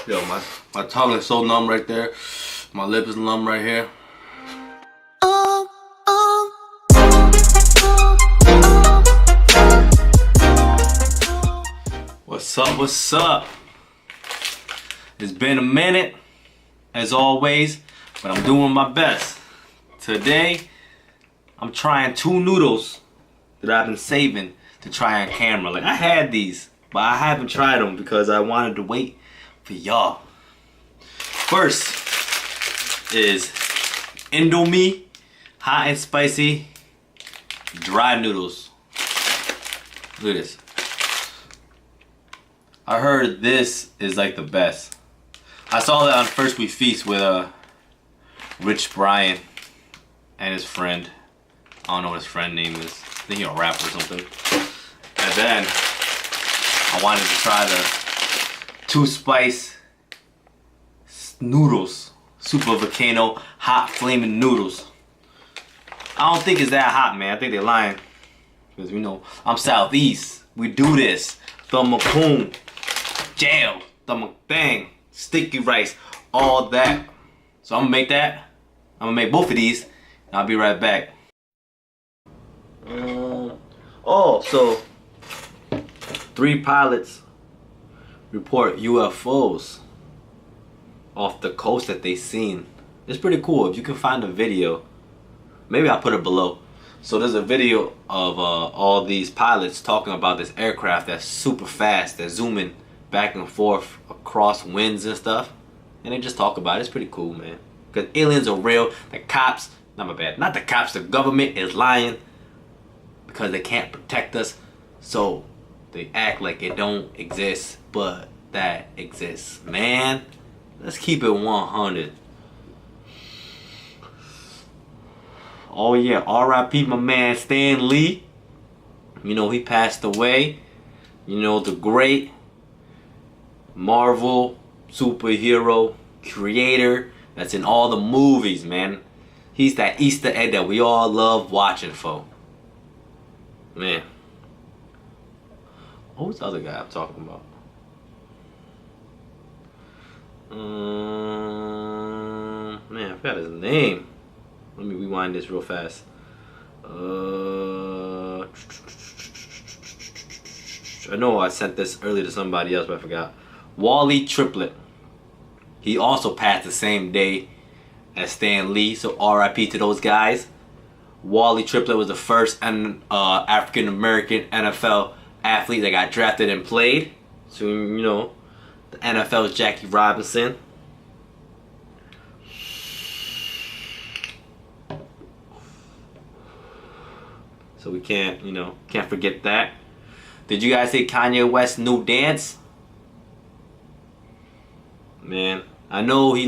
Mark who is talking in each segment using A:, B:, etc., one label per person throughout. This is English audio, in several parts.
A: Yo, my tongue is so numb right there. My lip is numb right here. What's up, what's up? It's been a minute, as always, but I'm doing my best. Today, I'm trying 2 noodles that I've been saving to try on camera. Like, I had these, but I haven't tried them because I wanted to wait for y'all. First is InDoMie hot and spicy dry noodles. Look at this. I heard this is like the best. I saw that on First We Feast with Rich Brian and his friend. I don't know what his friend name is. I think he's a rapper or something. And then I wanted to try the 2 spice noodles. Super volcano hot flaming noodles. I don't think it's that hot, man. I think they're lying. Because you know, I'm Southeast. We do this. The Mukbang, jail, the Mukbang, sticky rice, all that. So I'm gonna make that. I'm gonna make both of these. And I'll be right back. So 3 pilots report UFOs off the coast that they seen. It's pretty cool. If you can find a video, maybe I'll put it below. So there's a video of all these pilots talking about this aircraft that's super fast, that's zooming back and forth across winds and stuff. And they just talk about it. It's pretty cool, man. Because aliens are real. The cops, not my bad, not the cops, the government is lying because they can't protect us. So they act like it don't exist, but that exists. Man, let's keep it 100. Oh yeah, R.I.P. my man Stan Lee. You know, he passed away. You know, the great Marvel superhero creator that's in all the movies, man. He's that Easter egg that we all love watching for. Man. Who's the other guy I'm talking about? Man, I forgot his name. Let me rewind this real fast. I know I sent this earlier to somebody else, but I forgot. Wally Triplett. He also passed the same day as Stan Lee, so R.I.P. to those guys. Wally Triplett was the first African American NFL athlete that got drafted and played. So, you know, the NFL's Jackie Robinson. So we can't forget that. Did you guys see Kanye West's new dance? Man, I know he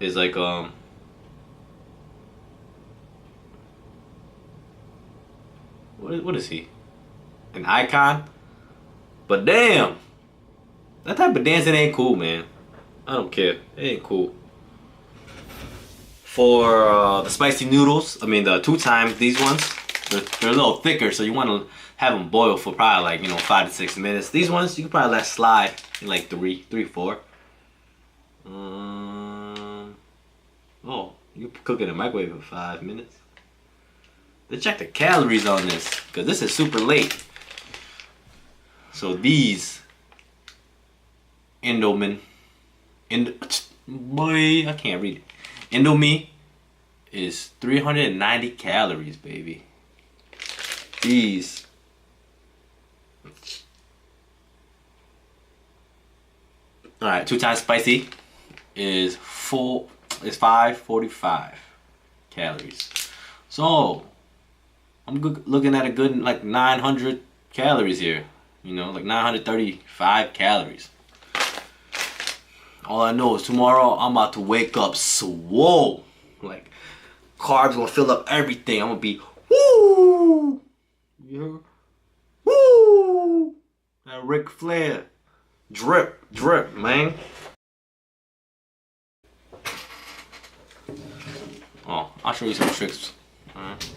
A: is what is he? An icon? But damn, that type of dancing ain't cool, man. I don't care. It ain't cool. For the spicy noodles, I mean the 2 times these ones, they're a little thicker, so you want to have them boil for probably like 5 to 6 minutes. These ones you can probably let slide in like 3, 4. Oh, you can cook it in the microwave for 5 minutes. Let's check the calories on this because this is super late. So these boy, I can't read it. InDoMie is 390 calories, baby. These alright, 2 times spicy is 545 calories. So I'm looking at a good like 900 calories here. You know, like 935 calories. All I know is tomorrow I'm about to wake up swole. Like, carbs gonna fill up everything. I'm gonna be, woo! You heard? Woo! That Ric Flair. Drip, drip, man. Oh, I'll show you some tricks. Alright.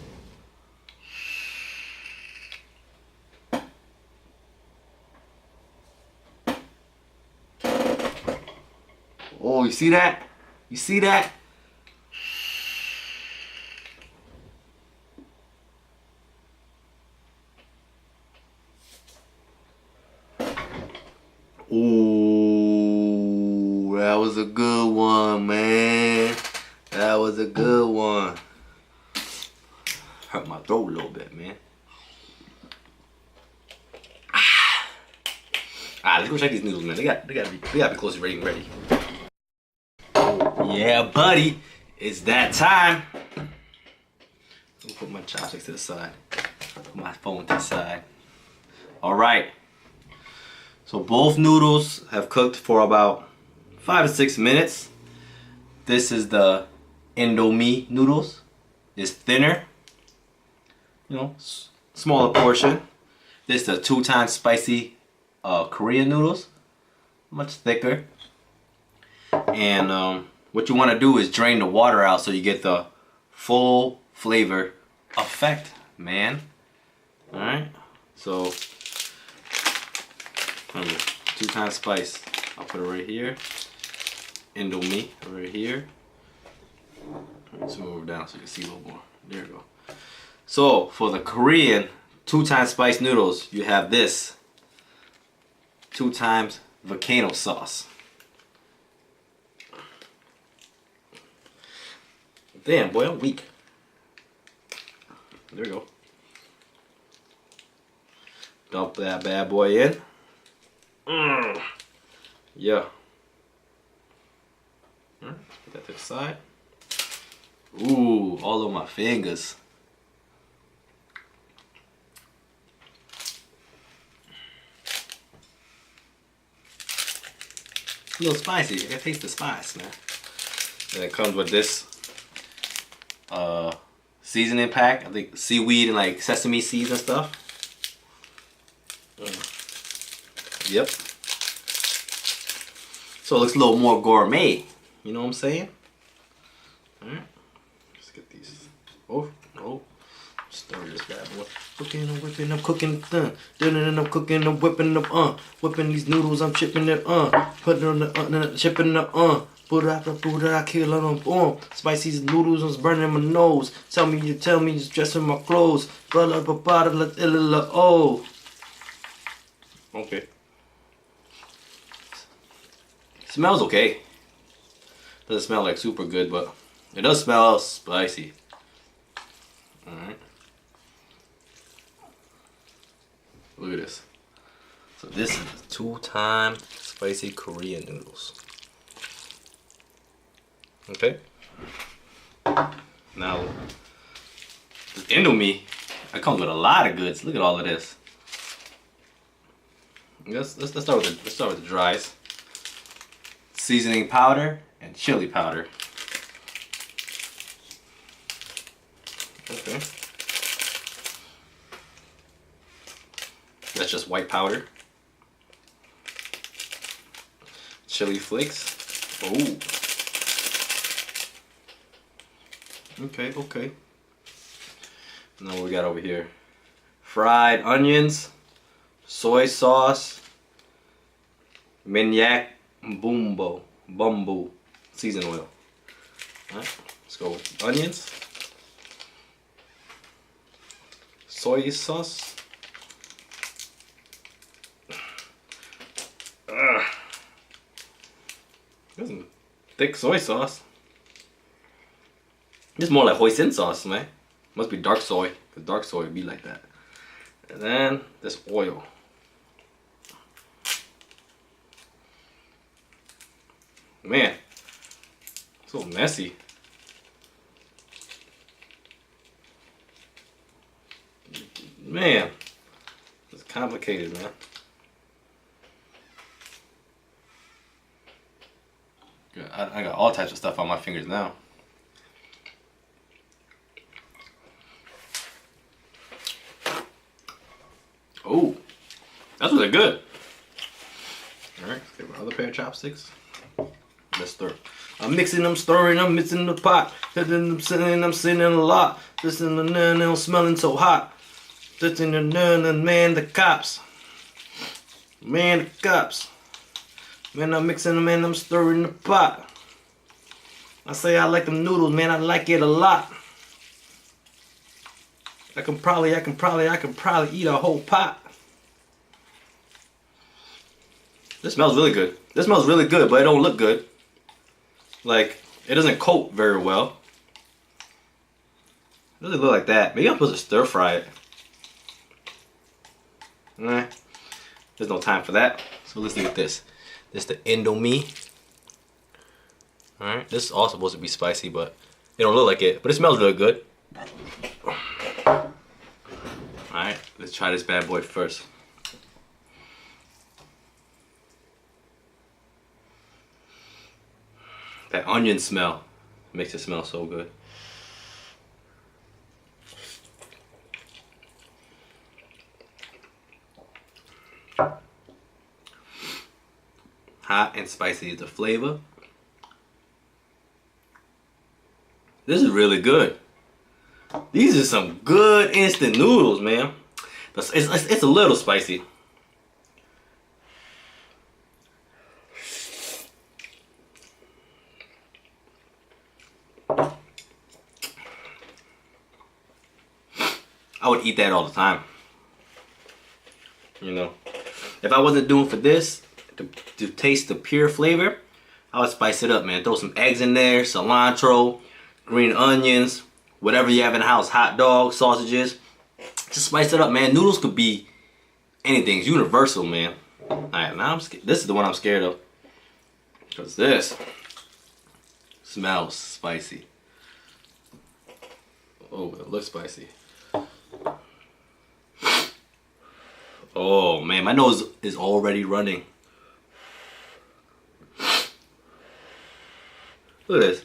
A: Oh, you see that? You see that? Ooh, that was a good one, man. That was a good one. Hurt my throat a little bit, man. Let's go check these noodles, man. They gotta be close to being ready. Oh, yeah, buddy. It's that time. I'll put my chopsticks to the side. Put my phone to the side. Alright. So both noodles have cooked for about 5 to 6 minutes. This is the InDoMie noodles. It's thinner. You know, smaller portion. This is the 2 times spicy Korean noodles. Much thicker. And what you want to do is drain the water out so you get the full flavor effect, man. Alright? So, remember, 2 times spice. I'll put it right here. InDoMie right here. Let's move it down so you can see a little more. There you go. So, for the Korean 2 times spice noodles, you have this 2 times volcano sauce. Damn, boy, I'm weak. There we go. Dump that bad boy in. Yeah. Put that to the side. Ooh, all over my fingers. A little spicy. I can taste the spice, man. And it comes with this seasoning pack. I think seaweed and like sesame seeds and stuff. Yep. So it looks a little more gourmet. You know what I'm saying? Alright. Let's get these. Oh. Stir this bad boy. Cooking, I'm whipping, I'm cooking, done. I'm cooking, I'm whipping up, whipping these noodles, I'm chipping it, putting on the, chipping up, put it, I kill on them, spicy noodles, I'm burning my nose. Tell me, just dressing my clothes. Oh. Okay. Smells okay. Doesn't smell like super good, but it does smell spicy. Alright. Look at this. So this is 2 times spicy Korean noodles. Okay. Now, the InDoMie, it comes with a lot of goods. Look at all of this. Let's start with the dries. Seasoning powder and chili powder. Okay. That's just white powder. Chili flakes. Oh. Okay. Now what we got over here? Fried onions, soy sauce, minyak bumbo season oil. Alright, let's go with onions, soy sauce. This is thick soy sauce. This is more like hoisin sauce, man. Must be dark soy, because dark soy would be like that. And then this oil. Man, so messy. Man, it's complicated, man. I got all types of stuff on my fingers now. Oh, that's really good. Alright, let's get my other pair of chopsticks. Let's stir. I'm mixing, I'm stirring, I'm mixing the pot. I'm sitting a lot. This and I'm smelling so hot. This and man, the cops. Man, the cops. Man, I'm mixing them and I'm stirring the pot. I say I like them noodles, man. I like it a lot. I can probably eat a whole pot. This smells really good. This smells really good, but it don't look good. Like, it doesn't coat very well. It doesn't look like that. Maybe I'm supposed to stir fry it. Nah, there's no time for that. So let's look at this. This is the InDoMie. Alright, this is also supposed to be spicy, but it don't look like it. But it smells really good. Alright, let's try this bad boy first. That onion smell makes it smell so good. Hot and spicy is the flavor. This is really good. These are some good instant noodles, man. It's a little spicy. I would eat that all the time. You know, if I wasn't doing for this, to taste the pure flavor, I would spice it up, man. Throw some eggs in there, cilantro, green onions, whatever you have in the house, hot dogs, sausages. Just spice it up, man. Noodles could be anything. It's universal, man. Alright, now I'm scared. This is the one I'm scared of. Because this smells spicy. Oh, it looks spicy. Oh man, my nose is already running. Look at this.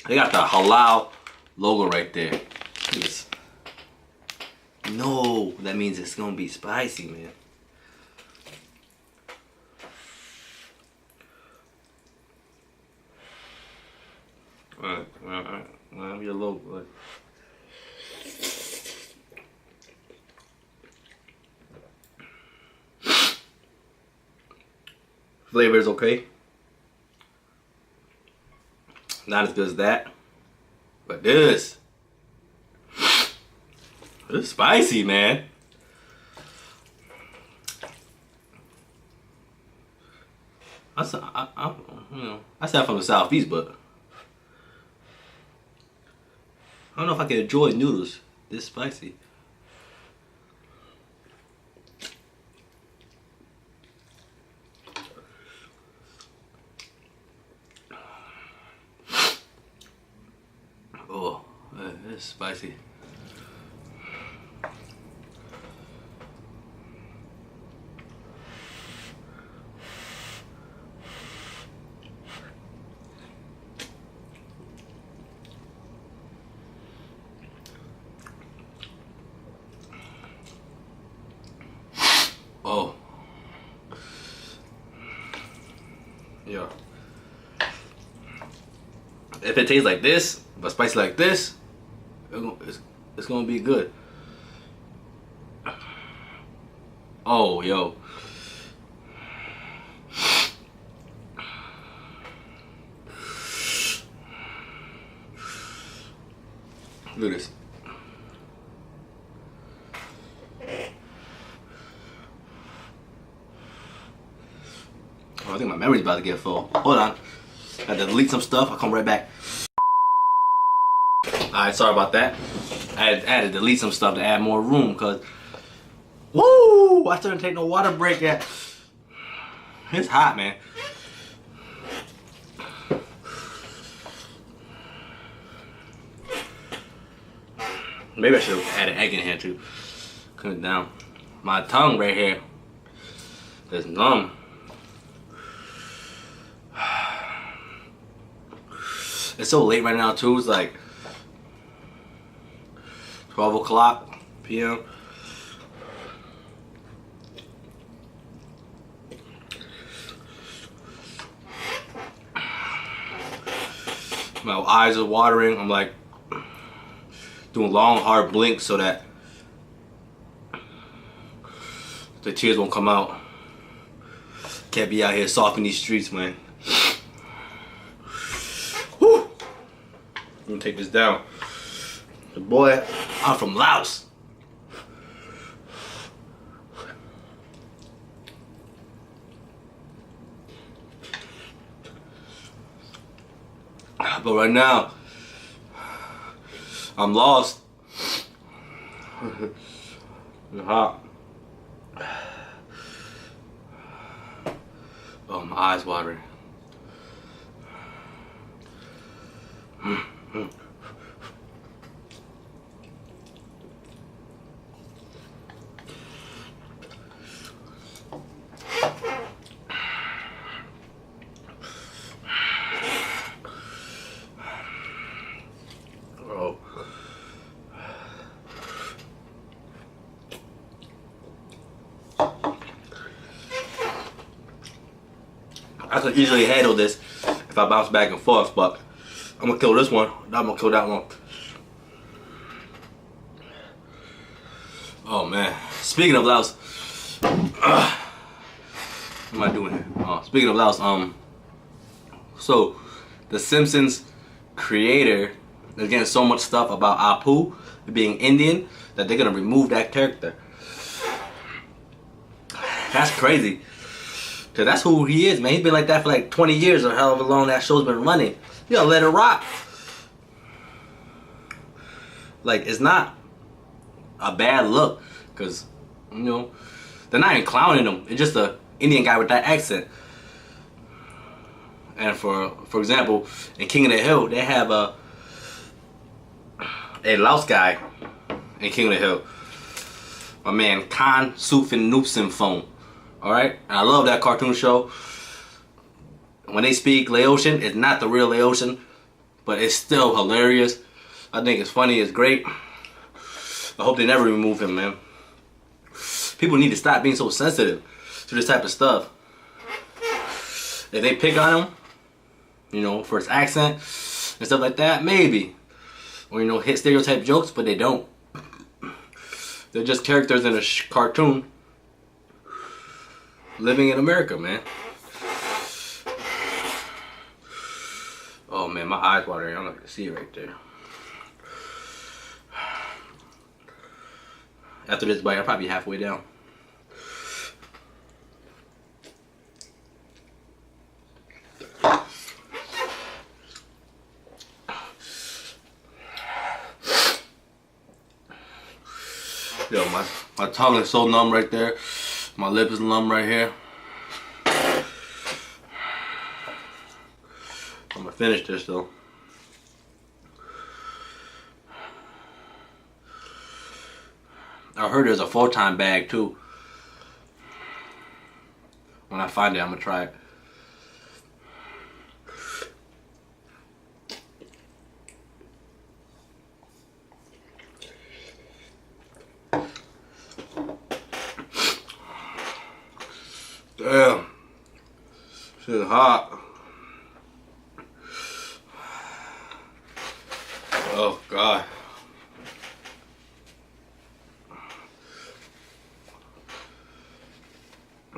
A: They got the halal logo right there. Look at this. No, that means it's gonna be spicy, man. Alright. Well, be a little good. Flavor is okay. Not as good as that. But this is spicy, man. I said from the Southeast, but I don't know if I can enjoy noodles this spicy. Oh, it's spicy. Oh. Yeah. If it tastes like this, but spicy like this, it's gonna be good. Oh, yo. Look at this. Oh, I think my memory's about to get full. Hold on. I had to delete some stuff. I'll come right back. Alright, sorry about that. I had to delete some stuff to add more room, because woo! I still didn't take no water break yet. It's hot, man. Maybe I should have added egg in here too. Cut it down. My tongue right here is numb. It's so late right now too. It's like 12 o'clock p.m. My eyes are watering. I'm like doing long hard blinks so that the tears won't come out. Can't be out here soft in these streets, man. Whew. gonna take this down. The boy, I'm from Laos. But right now, I'm lost. It's hot. Oh, my eyes watering. Oh. I could easily handle this if I bounce back and forth, but I'm gonna kill this one, then I'm gonna kill that one. Oh man. Speaking of Laos, what am I doing here? Speaking of Laos, so the Simpsons creator is getting so much stuff about Apu being Indian that they're gonna remove that character. That's crazy. Cause that's who he is, man. He's been like that for like 20 years or however long that show's been running. You gotta let it rock. Like, it's not a bad look, cause you know they're not even clowning him. It's just a Indian guy with that accent. And for example, in King of the Hill, they have a Laos guy in King of the Hill. My man Khan Sufin Noopsin Phone. Alright? And I love that cartoon show. When they speak Laotian, it's not the real Laotian, but it's still hilarious. I think it's funny, it's great. I hope they never remove him, man. People need to stop being so sensitive to this type of stuff. If they pick on him, you know, for his accent and stuff like that, maybe. Or, you know, hit stereotype jokes, but they don't. They're just characters in a cartoon living in America, man. Oh man, my eyes watering. I'm not gonna see it right there. After this bite, I'll probably be halfway down. Yo, my tongue is so numb right there. My lip is numb right here. I'm gonna finish this though. I heard there's a full-time bag too. When I find it, I'm gonna try it. Damn, shit hot. Oh God.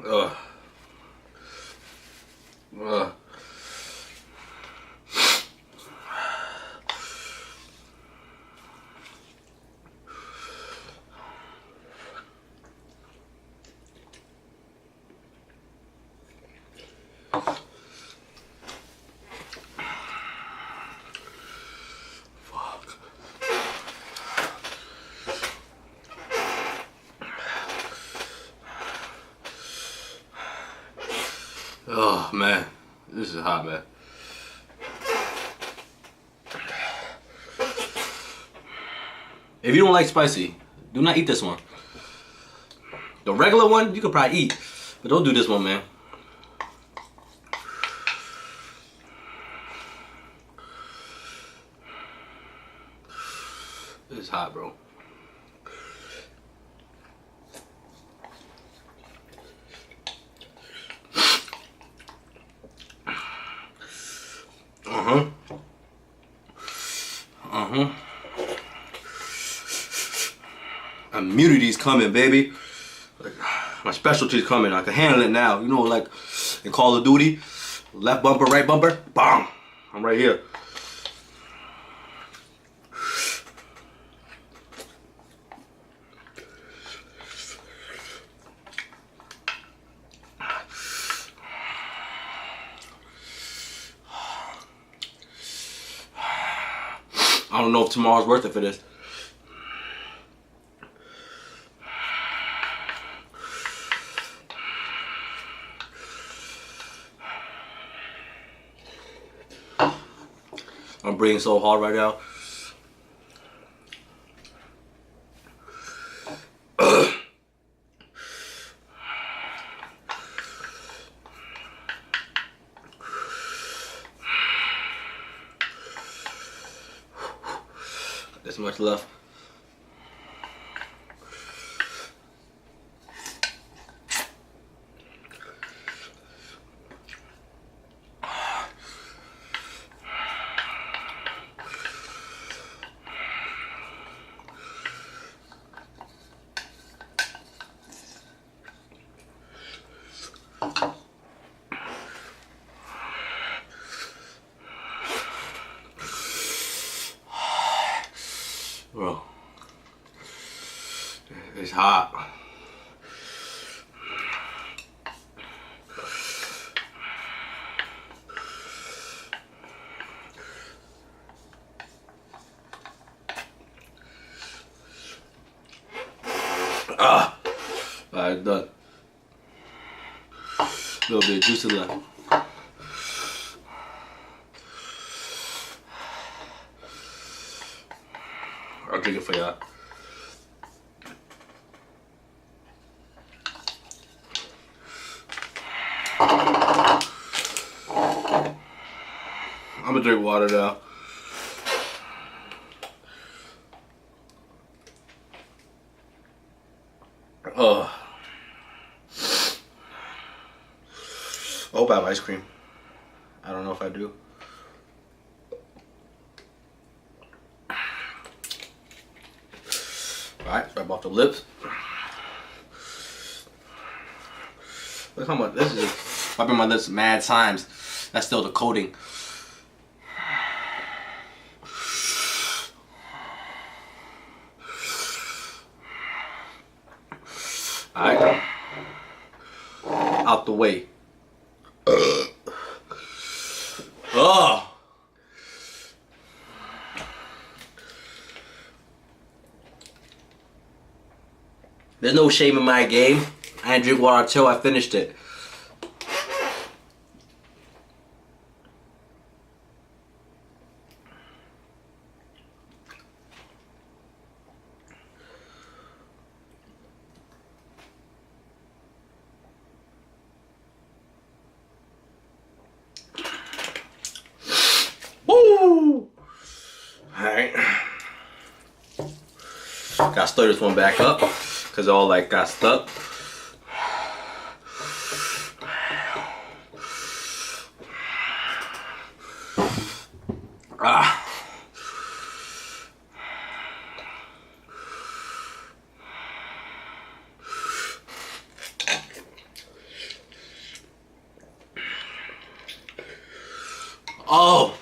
A: Ugh. Ugh. Oh man, this is hot, man. If you don't like spicy, do not eat this one. The regular one you could probably eat, but don't do this one, man. This is hot, bro. Immunity's coming, baby. Like, my specialty's coming. I can handle it now. You know, like in Call of Duty, left bumper, right bumper, bam. I'm right here. don't know if tomorrow's worth it for this. I'm breathing so hard right now. This much left. Bro, it's hot. Alright, done. A little bit of juice left. I'll drink it for y'all. I'm gonna drink water now. Oh. I hope I have ice cream. I don't know if I do. Alright, wipe off the lips. Look how much, this is just wiping my lips mad times. That's still the coating. Alright. Out the way. Oh. There's no shame in my game. I didn't drink water until I finished it. Woo! Alright. Gotta stir this one back up because it all like got stuck. Ah. Oh.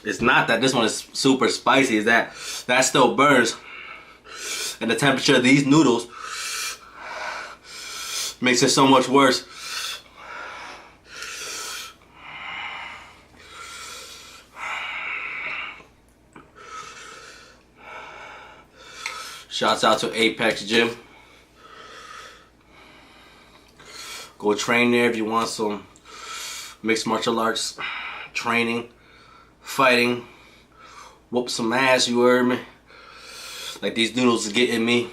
A: It's not that this one is super spicy, it's that still burns. And the temperature of these noodles makes it so much worse. Shouts out to Apex Gym. Go train there if you want some mixed martial arts training, fighting, whoop some ass, you heard me? Like these noodles are getting me.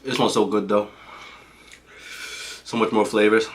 A: This one's so good though. So much more flavors.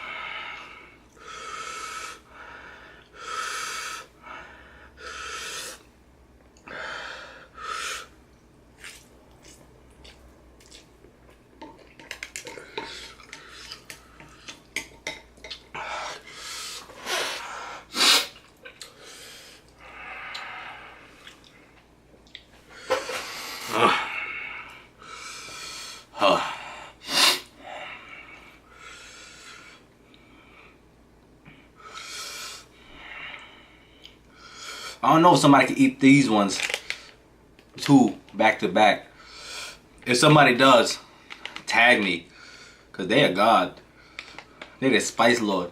A: I don't know if somebody can eat these ones 2 back to back. If somebody does, tag me. Cause they are God. They the spice lord.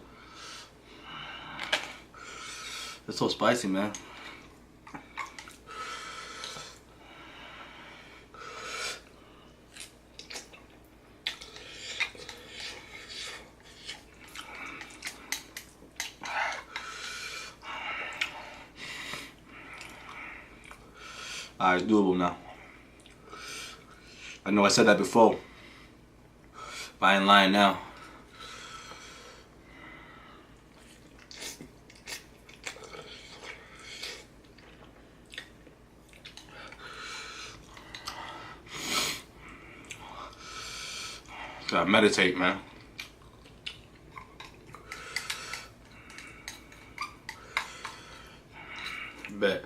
A: It's so spicy, man. Alright, it's doable now. I know I said that before, but I ain't lying now. Gotta meditate, man. Bet.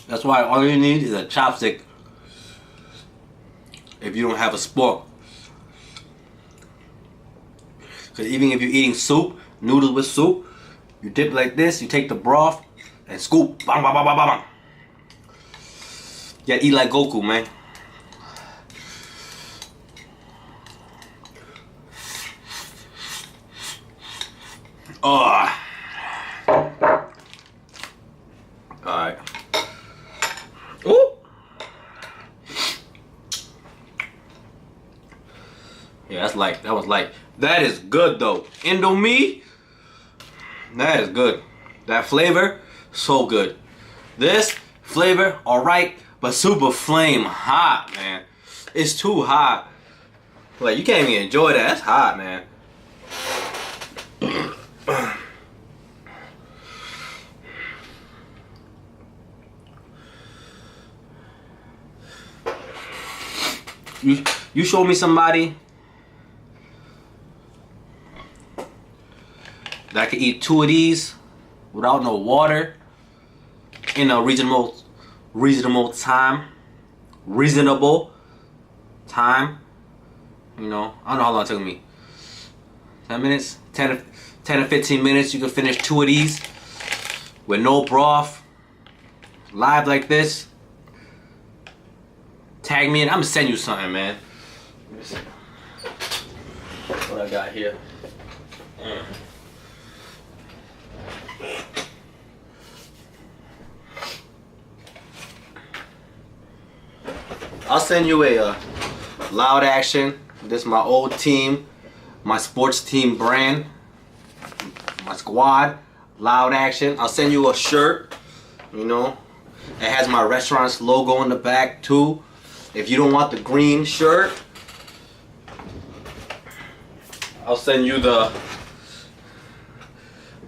A: That's why all you need is a chopstick if you don't have a spork. Because even if you're eating soup, noodles with soup, you dip like this, you take the broth and scoop. Bang, bang, bang, bang, bang. Yeah, eat like Goku, man. Oh. Alright. Ooh. Yeah, that's like, that was like, that is good though. InDoMie, that is good. That flavor, so good. This flavor, alright, but super flame hot, man. It's too hot. Like, you can't even enjoy that. That's hot, man. You show me somebody that can eat 2 of these without no water in a reasonable time. You know, I don't know how long it took me. 10 minutes? 10 to 15 minutes, you can finish 2 of these with no broth, live like this. Tag me and I'm gonna send you something, man. Let me see what I got here. I'll send you a Loud Action. This is my old team, my sports team brand, my squad. Loud Action. I'll send you a shirt. You know, it has my restaurant's logo in the back too. If you don't want the green shirt, I'll send you the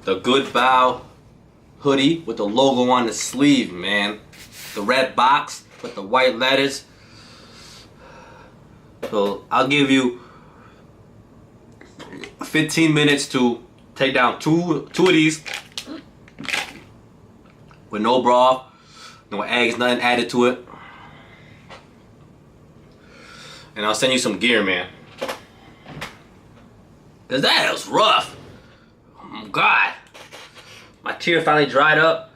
A: Good Bow hoodie with the logo on the sleeve, man. The red box with the white letters. So I'll give you 15 minutes to take down two of these with no broth, no eggs, nothing added to it. And I'll send you some gear, man. Cause that was rough. Oh God. My tear finally dried up.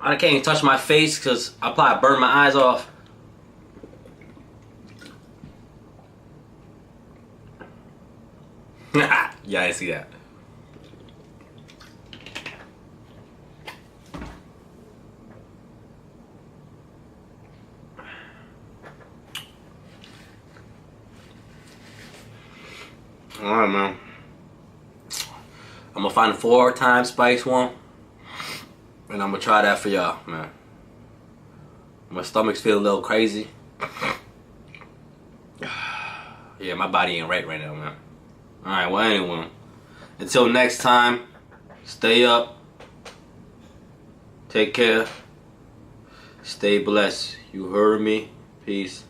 A: I can't even touch my face because I probably burned my eyes off. Yeah, I see that. Alright, man. I'm gonna find a 4-time spice one. And I'm gonna try that for y'all, man. My stomach's feeling a little crazy. Yeah, my body ain't right now, man. Alright, well, anyway. Until next time, stay up. Take care. Stay blessed. You heard me? Peace.